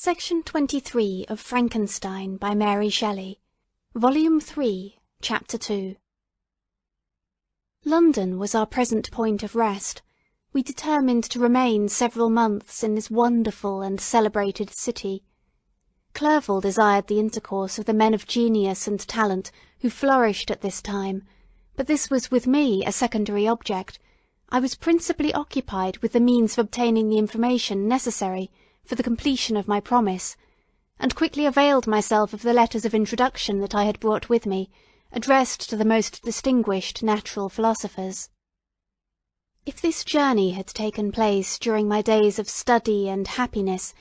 Section 23 of Frankenstein by Mary Shelley, Volume 3, Chapter 2. London was our present point of rest. We determined to remain several months in this wonderful and celebrated city. Clerval desired the intercourse of the men of genius and talent who flourished at this time, but this was with me a secondary object. I was principally occupied with the means of obtaining the information necessary for the completion of my promise, and quickly availed myself of the letters of introduction that I had brought with me, addressed to the most distinguished natural philosophers. If this journey had taken place during my days of study and happiness,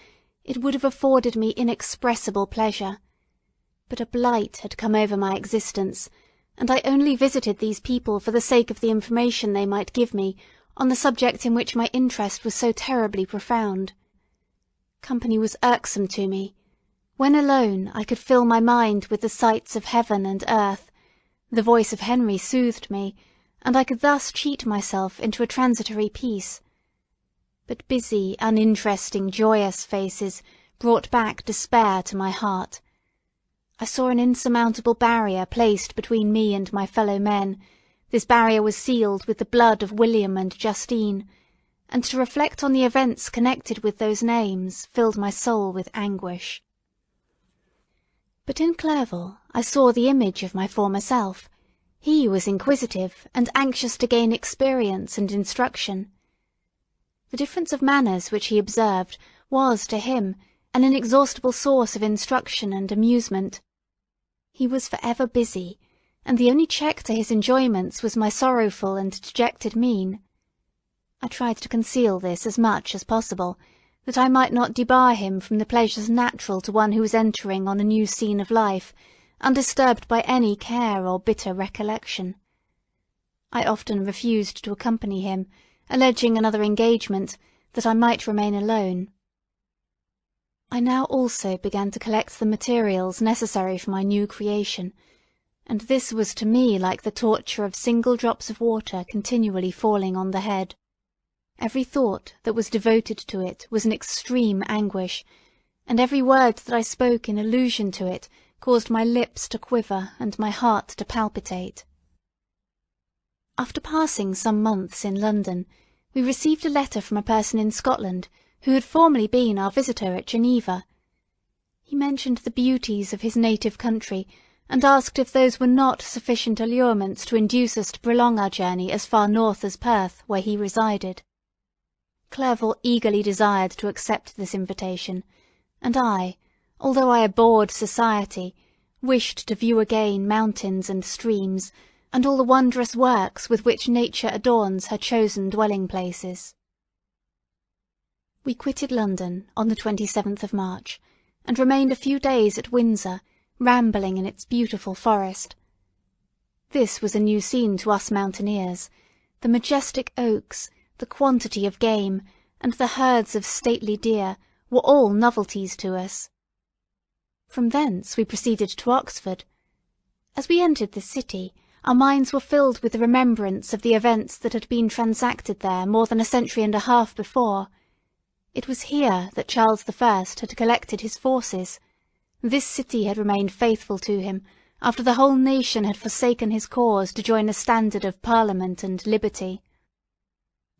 it would have afforded me inexpressible pleasure. But a blight had come over my existence, and I only visited these people for the sake of the information they might give me on the subject in which my interest was so terribly profound. Company was irksome to me. When alone, I could fill my mind with the sights of heaven and earth. The voice of Henry soothed me, and I could thus cheat myself into a transitory peace. But busy, uninteresting, joyous faces brought back despair to my heart. I saw an insurmountable barrier placed between me and my fellow men. This barrier was sealed with the blood of William and Justine, and to reflect on the events connected with those names filled my soul with anguish. But in Clerval I saw the image of my former self. He was inquisitive and anxious to gain experience and instruction. The difference of manners which he observed was, to him, an inexhaustible source of instruction and amusement. He was for ever busy, and the only check to his enjoyments was my sorrowful and dejected mien. I tried to conceal this as much as possible, that I might not debar him from the pleasures natural to one who was entering on a new scene of life, undisturbed by any care or bitter recollection. I often refused to accompany him, alleging another engagement, that I might remain alone. I now also began to collect the materials necessary for my new creation, and this was to me like the torture of single drops of water continually falling on the head. Every thought that was devoted to it was an extreme anguish, and every word that I spoke in allusion to it caused my lips to quiver and my heart to palpitate. After passing some months in London, we received a letter from a person in Scotland who had formerly been our visitor at Geneva. He mentioned the beauties of his native country, and asked if those were not sufficient allurements to induce us to prolong our journey as far north as Perth, where he resided. Clerval eagerly desired to accept this invitation, and I, although I abhorred society, wished to view again mountains and streams, and all the wondrous works with which nature adorns her chosen dwelling-places. We quitted London on the 27th of March, and remained a few days at Windsor, rambling in its beautiful forest. This was a new scene to us mountaineers. The majestic oaks, the quantity of game, and the herds of stately deer were all novelties to us. From thence we proceeded to Oxford. As we entered the city, our minds were filled with the remembrance of the events that had been transacted there more than a century and a half before. It was here that Charles I had collected his forces. This city had remained faithful to him, after the whole nation had forsaken his cause to join the standard of Parliament and liberty.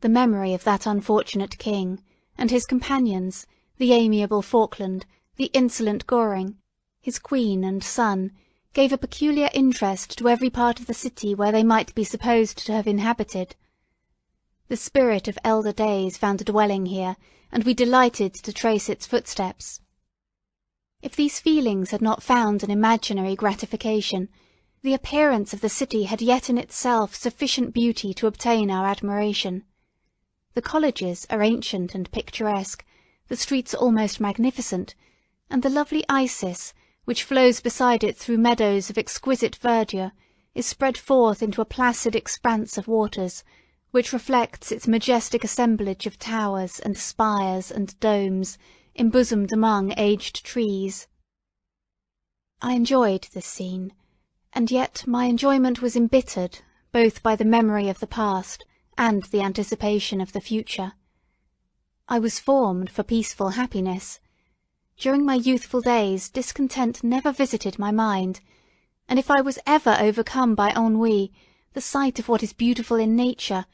The memory of that unfortunate king, and his companions, the amiable Falkland, the insolent Goring, his queen and son, gave a peculiar interest to every part of the city where they might be supposed to have inhabited. The spirit of elder days found a dwelling here, and we delighted to trace its footsteps. If these feelings had not found an imaginary gratification, the appearance of the city had yet in itself sufficient beauty to obtain our admiration. The colleges are ancient and picturesque, the streets are almost magnificent, and the lovely Isis, which flows beside it through meadows of exquisite verdure, is spread forth into a placid expanse of waters, which reflects its majestic assemblage of towers and spires and domes, embosomed among aged trees. I enjoyed this scene, and yet my enjoyment was embittered both by the memory of the past and the anticipation of the future. I was formed for peaceful happiness. During my youthful days discontent never visited my mind, and if I was ever overcome by ennui, the sight of what is beautiful in nature,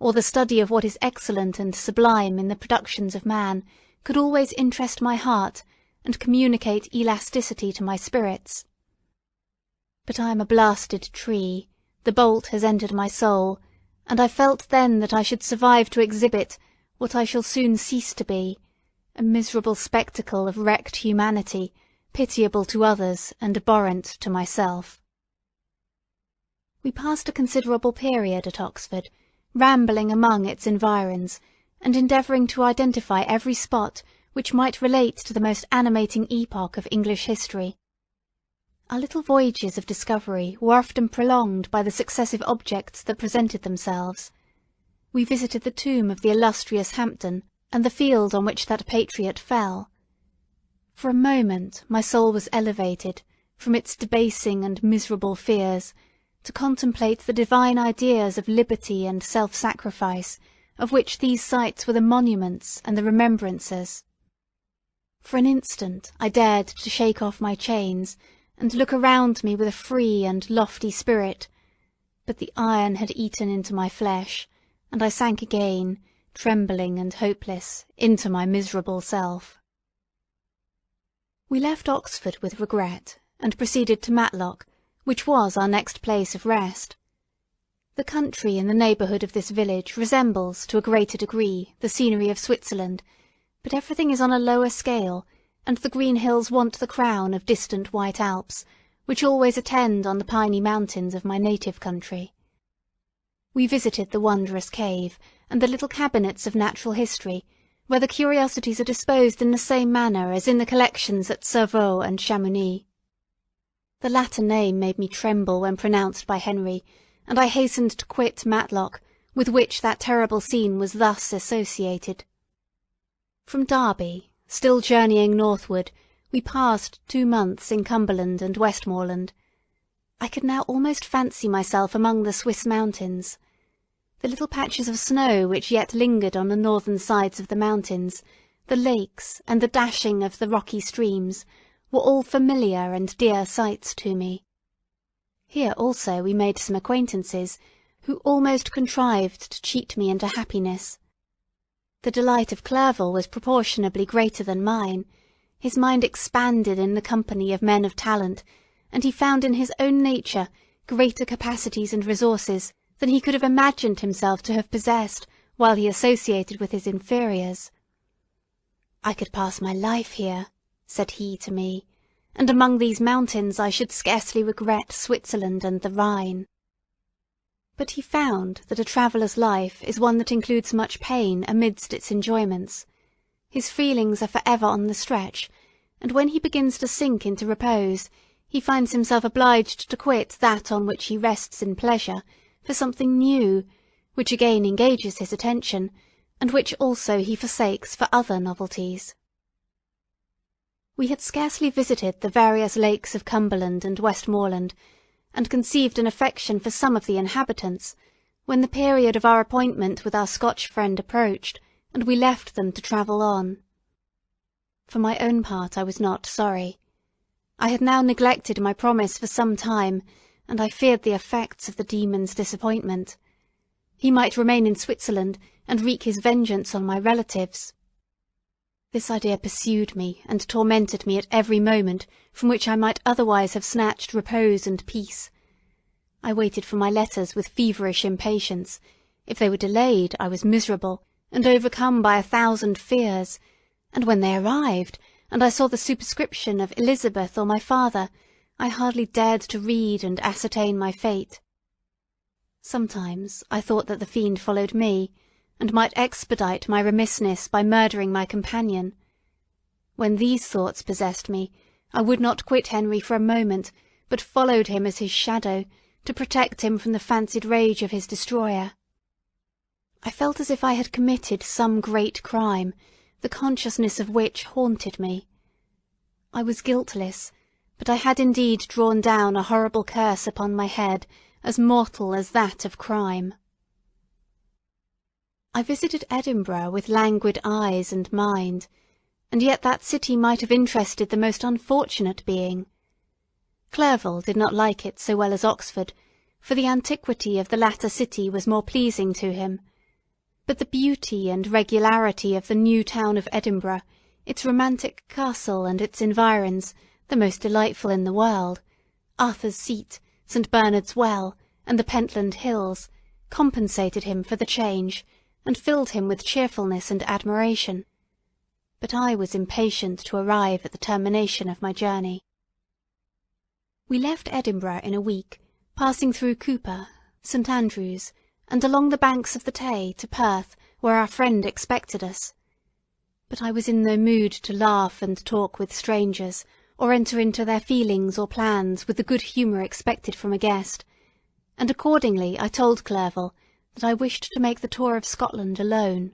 or the study of what is excellent and sublime in the productions of man, could always interest my heart and communicate elasticity to my spirits. But I am a blasted tree, the bolt has entered my soul, and I felt then that I should survive to exhibit what I shall soon cease to be, a miserable spectacle of wrecked humanity, pitiable to others and abhorrent to myself. We passed a considerable period at Oxford, rambling among its environs, and endeavouring to identify every spot which might relate to the most animating epoch of English history. Our little voyages of discovery were often prolonged by the successive objects that presented themselves. We visited the tomb of the illustrious Hampden, and the field on which that patriot fell. For a moment my soul was elevated, from its debasing and miserable fears, to contemplate the divine ideas of liberty and self-sacrifice, of which these sites were the monuments and the remembrancers. For an instant I dared to shake off my chains, and look around me with a free and lofty spirit, but the iron had eaten into my flesh, and I sank again, trembling and hopeless, into my miserable self. We left Oxford with regret, and proceeded to Matlock, which was our next place of rest. The country in the neighbourhood of this village resembles, to a greater degree, the scenery of Switzerland, but everything is on a lower scale, and the green hills want the crown of distant white Alps, which always attend on the piny mountains of my native country. We visited the wondrous cave, and the little cabinets of natural history, where the curiosities are disposed in the same manner as in the collections at Cerveau and Chamonix. The latter name made me tremble when pronounced by Henry, and I hastened to quit Matlock, with which that terrible scene was thus associated. From Derby, still journeying northward, we passed 2 months in Cumberland and Westmoreland. I could now almost fancy myself among the Swiss mountains. The little patches of snow which yet lingered on the northern sides of the mountains, the lakes, and the dashing of the rocky streams, were all familiar and dear sights to me. Here also we made some acquaintances, who almost contrived to cheat me into happiness. The delight of Clerval was proportionably greater than mine. His mind expanded in the company of men of talent, and he found in his own nature greater capacities and resources than he could have imagined himself to have possessed while he associated with his inferiors. "I could pass my life here," said he to me, "and among these mountains I should scarcely regret Switzerland and the Rhine." But he found that a traveller's life is one that includes much pain amidst its enjoyments. His feelings are for ever on the stretch, and when he begins to sink into repose, he finds himself obliged to quit that on which he rests in pleasure, for something new, which again engages his attention, and which also he forsakes for other novelties. We had scarcely visited the various lakes of Cumberland and Westmoreland, and conceived an affection for some of the inhabitants, when the period of our appointment with our Scotch friend approached, and we left them to travel on. For my own part I was not sorry. I had now neglected my promise for some time, and I feared the effects of the demon's disappointment. He might remain in Switzerland, and wreak his vengeance on my relatives. This idea pursued me and tormented me at every moment from which I might otherwise have snatched repose and peace. I waited for my letters with feverish impatience. If they were delayed, I was miserable, and overcome by 1,000 fears, and when they arrived, and I saw the superscription of Elizabeth or my father, I hardly dared to read and ascertain my fate. Sometimes I thought that the fiend followed me, and might expedite my remissness by murdering my companion. When these thoughts possessed me, I would not quit Henry for a moment, but followed him as his shadow, to protect him from the fancied rage of his destroyer. I felt as if I had committed some great crime, the consciousness of which haunted me. I was guiltless, but I had indeed drawn down a horrible curse upon my head, as mortal as that of crime. I visited Edinburgh with languid eyes and mind, and yet that city might have interested the most unfortunate being. Clerval did not like it so well as Oxford, for the antiquity of the latter city was more pleasing to him. But the beauty and regularity of the new town of Edinburgh, its romantic castle and its environs, the most delightful in the world, Arthur's Seat, St. Bernard's Well, and the Pentland Hills, compensated him for the change, and filled him with cheerfulness and admiration. But I was impatient to arrive at the termination of my journey. We left Edinburgh in a week, passing through Cooper, St. Andrews, and along the banks of the Tay to Perth, where our friend expected us. But I was in no mood to laugh and talk with strangers, or enter into their feelings or plans with the good humour expected from a guest, and accordingly I told Clerval that I wished to make the tour of Scotland alone.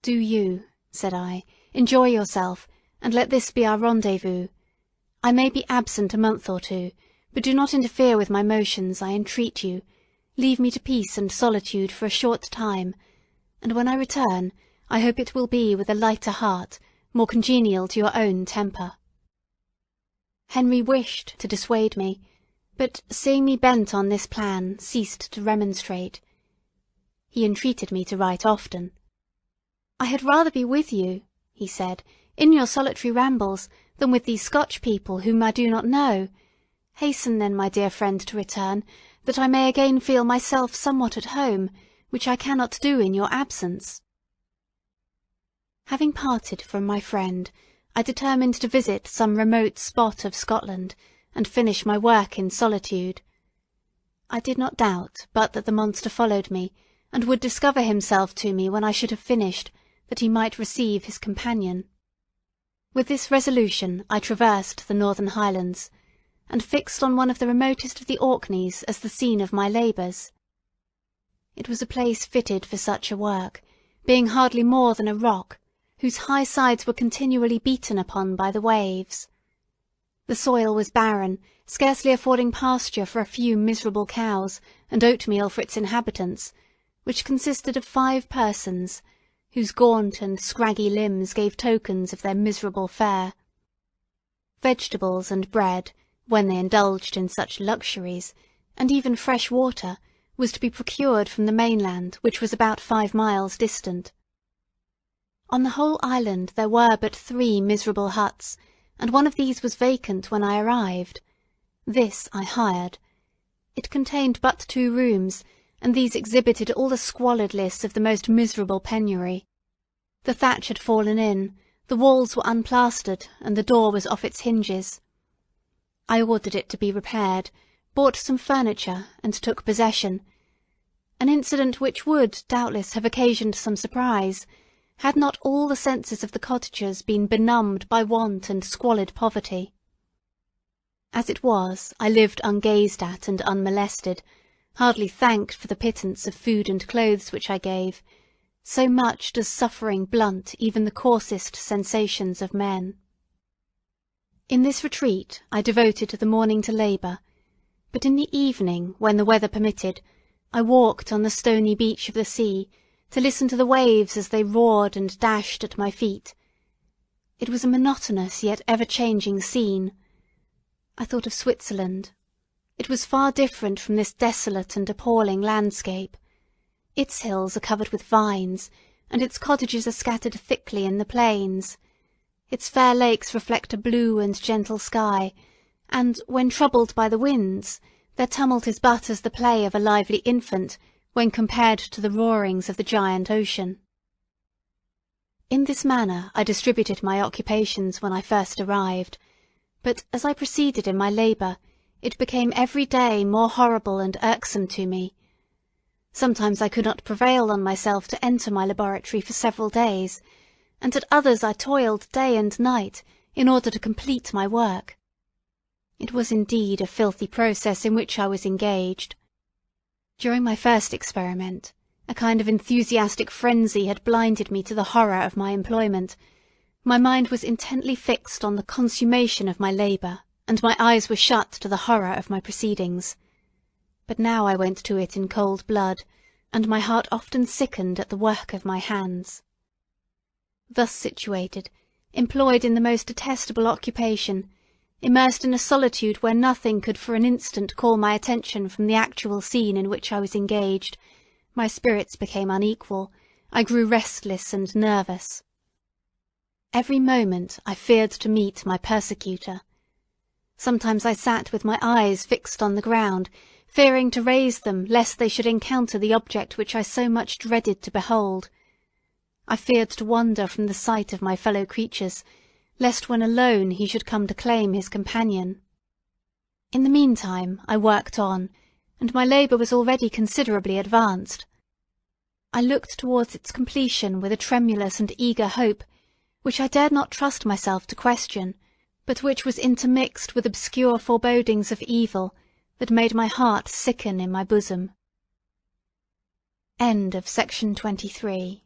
"Do you," said I, "enjoy yourself, and let this be our rendezvous. I may be absent a month or two, but do not interfere with my motions, I entreat you. Leave me to peace and solitude for a short time, and when I return, I hope it will be with a lighter heart, more congenial to your own temper." Henry wished to dissuade me, but seeing me bent on this plan, ceased to remonstrate. He entreated me to write often. "I had rather be with you," he said, "in your solitary rambles, than with these Scotch people whom I do not know. Hasten then, my dear friend, to return, that I may again feel myself somewhat at home, which I cannot do in your absence." Having parted from my friend, I determined to visit some remote spot of Scotland, and finish my work in solitude. I did not doubt but that the monster followed me, and would discover himself to me when I should have finished, that he might receive his companion. With this resolution I traversed the northern Highlands, and fixed on one of the remotest of the Orkneys as the scene of my labours. It was a place fitted for such a work, being hardly more than a rock, whose high sides were continually beaten upon by the waves. The soil was barren, scarcely affording pasture for a few miserable cows, and oatmeal for its inhabitants, which consisted of 5 persons, whose gaunt and scraggy limbs gave tokens of their miserable fare. Vegetables and bread, when they indulged in such luxuries, and even fresh water, was to be procured from the mainland, which was about 5 miles distant. On the whole island there were but 3 miserable huts, and one of these was vacant when I arrived. This I hired. It contained but 2 rooms, and these exhibited all the squalidness of the most miserable penury. The thatch had fallen in, the walls were unplastered, and the door was off its hinges. I ordered it to be repaired, bought some furniture, and took possession. An incident which would, doubtless, have occasioned some surprise, had not all the senses of the cottagers been benumbed by want and squalid poverty. As it was, I lived ungazed at and unmolested, hardly thanked for the pittance of food and clothes which I gave, so much does suffering blunt even the coarsest sensations of men. In this retreat I devoted the morning to labour, but in the evening, when the weather permitted, I walked on the stony beach of the sea, to listen to the waves as they roared and dashed at my feet. It was a monotonous yet ever-changing scene. I thought of Switzerland. It was far different from this desolate and appalling landscape. Its hills are covered with vines, and its cottages are scattered thickly in the plains. Its fair lakes reflect a blue and gentle sky, and, when troubled by the winds, their tumult is but as the play of a lively infant when compared to the roarings of the giant ocean. In this manner I distributed my occupations when I first arrived, but as I proceeded in my labour, it became every day more horrible and irksome to me. Sometimes I could not prevail on myself to enter my laboratory for several days, and at others I toiled day and night in order to complete my work. It was indeed a filthy process in which I was engaged. During my first experiment, a kind of enthusiastic frenzy had blinded me to the horror of my employment. My mind was intently fixed on the consummation of my labour, and my eyes were shut to the horror of my proceedings. But now I went to it in cold blood, and my heart often sickened at the work of my hands. Thus situated, employed in the most detestable occupation, immersed in a solitude where nothing could for an instant call my attention from the actual scene in which I was engaged, my spirits became unequal, I grew restless and nervous. Every moment I feared to meet my persecutor. Sometimes I sat with my eyes fixed on the ground, fearing to raise them lest they should encounter the object which I so much dreaded to behold. I feared to wander from the sight of my fellow creatures, lest when alone he should come to claim his companion. In the meantime I worked on, and my labour was already considerably advanced. I looked towards its completion with a tremulous and eager hope, which I dared not trust myself to question, but which was intermixed with obscure forebodings of evil that made my heart sicken in my bosom. End of Section 23.